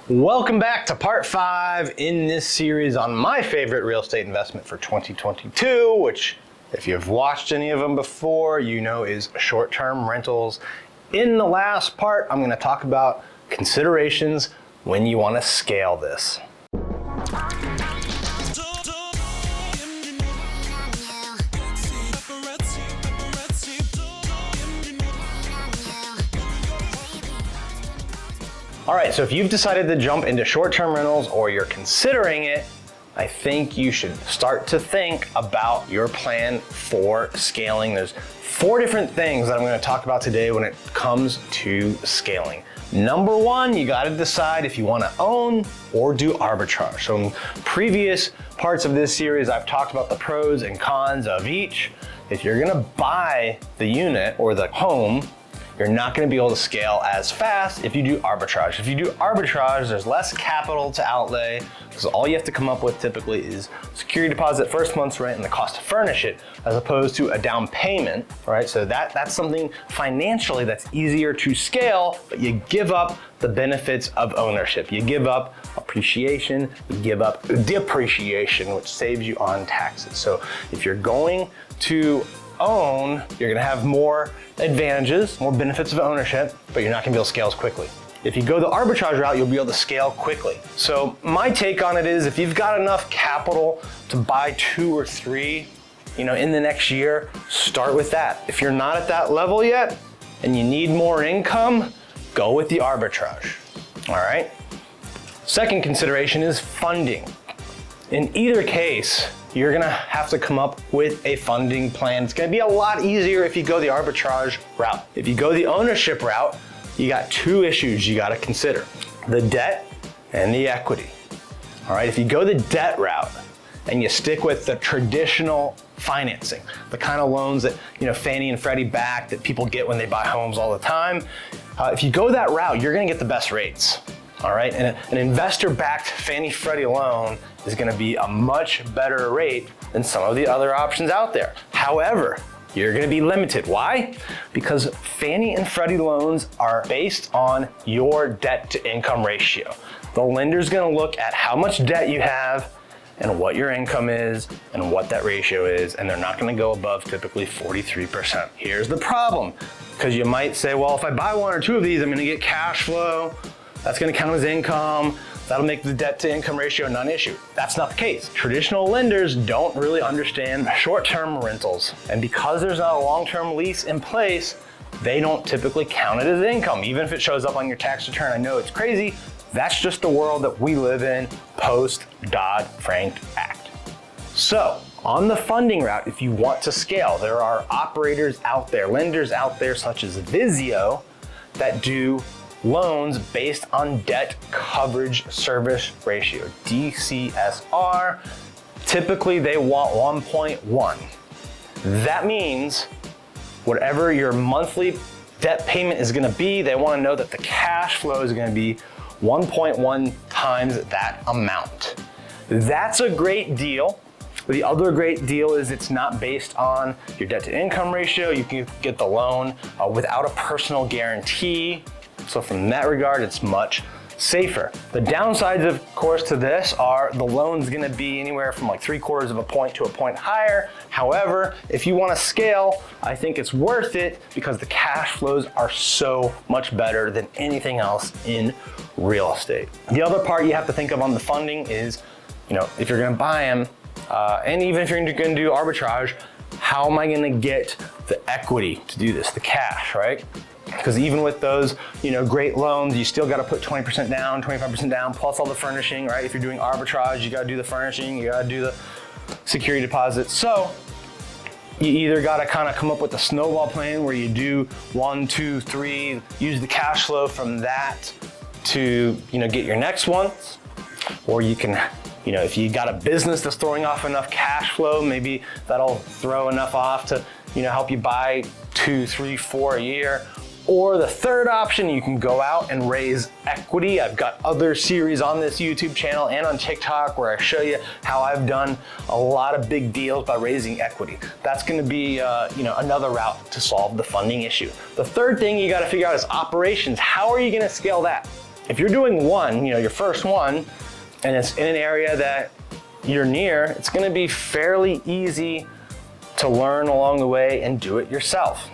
Welcome back to part 5 in this series on my favorite real estate investment for 2022, which if you've watched any of them before, you know is short-term rentals. In the last part, I'm going to talk about considerations when you want to scale this. All right, so if you've decided to jump into short-term rentals or you're considering it, I think you should start to think about your plan for scaling. There's 4 different things that I'm going to talk about today when it comes to scaling. Number 1, you got to decide if you want to own or do arbitrage. So in previous parts of this series, I've talked about the pros and cons of each. If you're going to buy the unit or the home, you're not going to be able to scale as fast if you do arbitrage. If you do arbitrage, there's less capital to outlay because all you have to come up with typically is security deposit, first month's rent, and the cost to furnish it, as opposed to a down payment, right? So that's something financially that's easier to scale, but you give up the benefits of ownership. You give up appreciation, you give up depreciation, which saves you on taxes. So if you're going to own, you're gonna have more advantages, more benefits of ownership, but you're not gonna be able to scale as quickly. If you go the arbitrage route, you'll be able to scale quickly. So my take on it is if you've got enough capital to buy 2 or 3, in the next year, start with that. If you're not at that level yet and you need more income, go with the arbitrage, all right? Second consideration is funding. In either case, you're gonna have to come up with a funding plan. It's gonna be a lot easier if you go the arbitrage route. If you go the ownership route, you got 2 issues you gotta consider: the debt and the equity. All right, if you go the debt route and you stick with the traditional financing, the kind of loans that Fannie and Freddie back that people get when they buy homes all the time, if you go that route, you're gonna get the best rates. All right, and an investor-backed Fannie Freddie loan is gonna be a much better rate than some of the other options out there. However, you're gonna be limited. Why? Because Fannie and Freddie loans are based on your debt to income ratio. The lender's gonna look at how much debt you have and what your income is and what that ratio is, and they're not gonna go above typically 43%. Here's the problem, because you might say, well, if I buy 1 or 2 of these, I'm gonna get cash flow. That's gonna count as income. That'll make the debt to income ratio a non-issue. That's not the case. Traditional lenders don't really understand short-term rentals. And because there's not a long-term lease in place, they don't typically count it as income, even if it shows up on your tax return. I know it's crazy. That's just the world that we live in post Dodd-Frank Act. So on the funding route, if you want to scale, there are operators out there, lenders out there such as Vizio that do loans based on debt coverage service ratio, DCSR. Typically they want 1.1. That means whatever your monthly debt payment is gonna be, they wanna know that the cash flow is gonna be 1.1 times that amount. That's a great deal. The other great deal is it's not based on your debt to income ratio. You can get the loan without a personal guarantee. So from that regard, it's much safer. The downsides, of course, to this are the loan's gonna be anywhere from like 3/4 of a point to a point higher. However, if you wanna scale, I think it's worth it because the cash flows are so much better than anything else in real estate. The other part you have to think of on the funding is, if you're gonna buy them, and even if you're gonna do arbitrage, how am I gonna get the equity to do this, the cash, right? Because even with those, great loans, you still got to put 20% down, 25% down, plus all the furnishing, right? If you're doing arbitrage, you got to do the furnishing, you got to do the security deposit. So you either got to kind of come up with a snowball plan where you do 1, 2, 3, use the cash flow from that to, get your next ones, or you can, if you got a business that's throwing off enough cash flow, maybe that'll throw enough off to, help you buy 2, 3, 4 a year. Or the third option, you can go out and raise equity. I've got other series on this YouTube channel and on TikTok where I show you how I've done a lot of big deals by raising equity. That's gonna be another route to solve the funding issue. The third thing you gotta figure out is operations. How are you gonna scale that? If you're doing one, your first one, and it's in an area that you're near, it's gonna be fairly easy to learn along the way and do it yourself.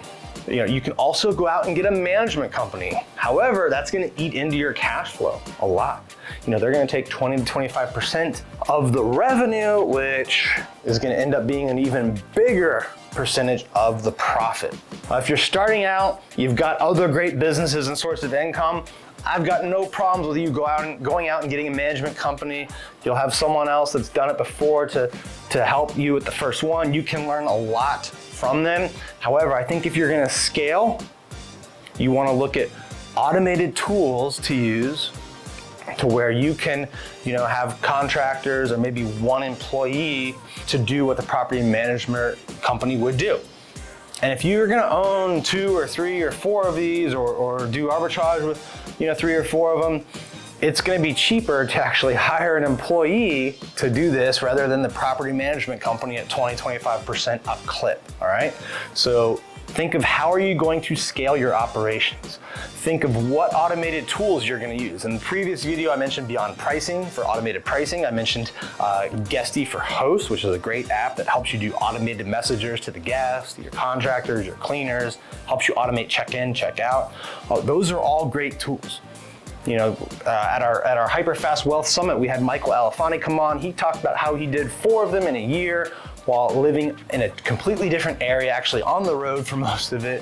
You can also go out and get a management company. However, that's gonna eat into your cash flow a lot. They're gonna take 20 to 25% of the revenue, which is gonna end up being an even bigger percentage of the profit. If you're starting out, you've got other great businesses and sources of income, I've got no problems with you going out and getting a management company. You'll have someone else that's done it before to help you with the first one. You can learn a lot from them. However, I think if you're gonna scale, you wanna look at automated tools to use to where you can have contractors or maybe one employee to do what the property management company would do. And if you're gonna own 2 or 3 or 4 of these or do arbitrage with 3 or 4 of them, it's gonna be cheaper to actually hire an employee to do this rather than the property management company at 20-25% a clip, all right? So think of how are you going to scale your operations. Think of what automated tools you're gonna use. In the previous video, I mentioned Beyond Pricing for automated pricing. I mentioned Guesty for Hosts, which is a great app that helps you do automated messengers to the guests, to your contractors, your cleaners, helps you automate check-in, check-out. Those are all great tools. At our Hyperfast Wealth Summit, we had Michael Alifani come on. He talked about how he did 4 of them in a year while living in a completely different area, actually on the road for most of it.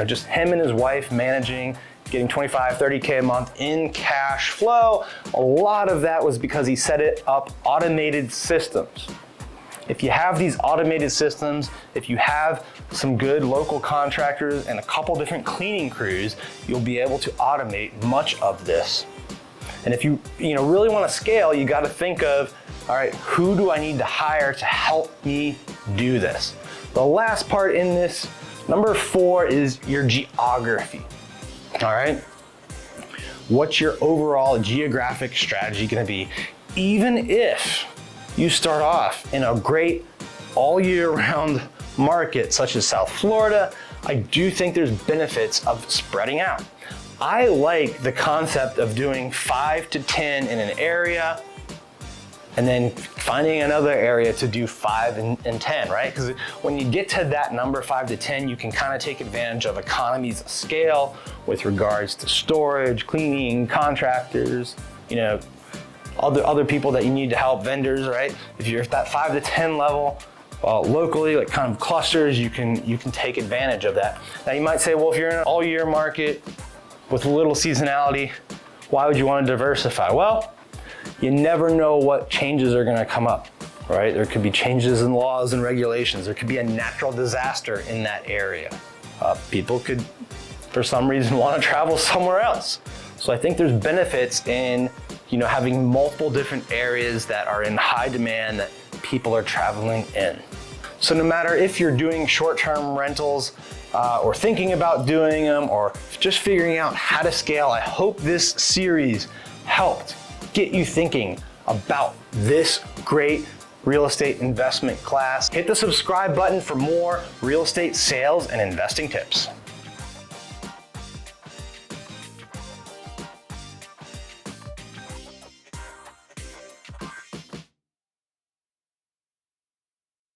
Just him and his wife managing, getting 25, 30K a month in cash flow. A lot of that was because he set it up automated systems. If you have these automated systems, if you have some good local contractors and a couple different cleaning crews, you'll be able to automate much of this. And if you really want to scale, you got to think of, all right, who do I need to hire to help me do this? The last part in this, number 4, is your geography. All right, what's your overall geographic strategy going to be? Even if you start off in a great all year round market such as South Florida, I do think there's benefits of spreading out. I like the concept of doing 5 to 10 in an area and then finding another area to do 5 and 10, right? Because when you get to that number 5 to 10, you can kind of take advantage of economies of scale with regards to storage, cleaning, contractors, other people that you need to help, vendors, right? If you're at that 5 to 10 level, locally, like kind of clusters, you can take advantage of that. Now you might say, well, if you're in an all year market with little seasonality, why would you want to diversify? Well, you never know what changes are gonna come up, right? There could be changes in laws and regulations. There could be a natural disaster in that area. People could, for some reason, want to travel somewhere else. So I think there's benefits in having multiple different areas that are in high demand that people are traveling in. So no matter if you're doing short-term rentals or thinking about doing them or just figuring out how to scale, I hope this series helped get you thinking about this great real estate investment class. Hit the subscribe button for more real estate sales and investing tips.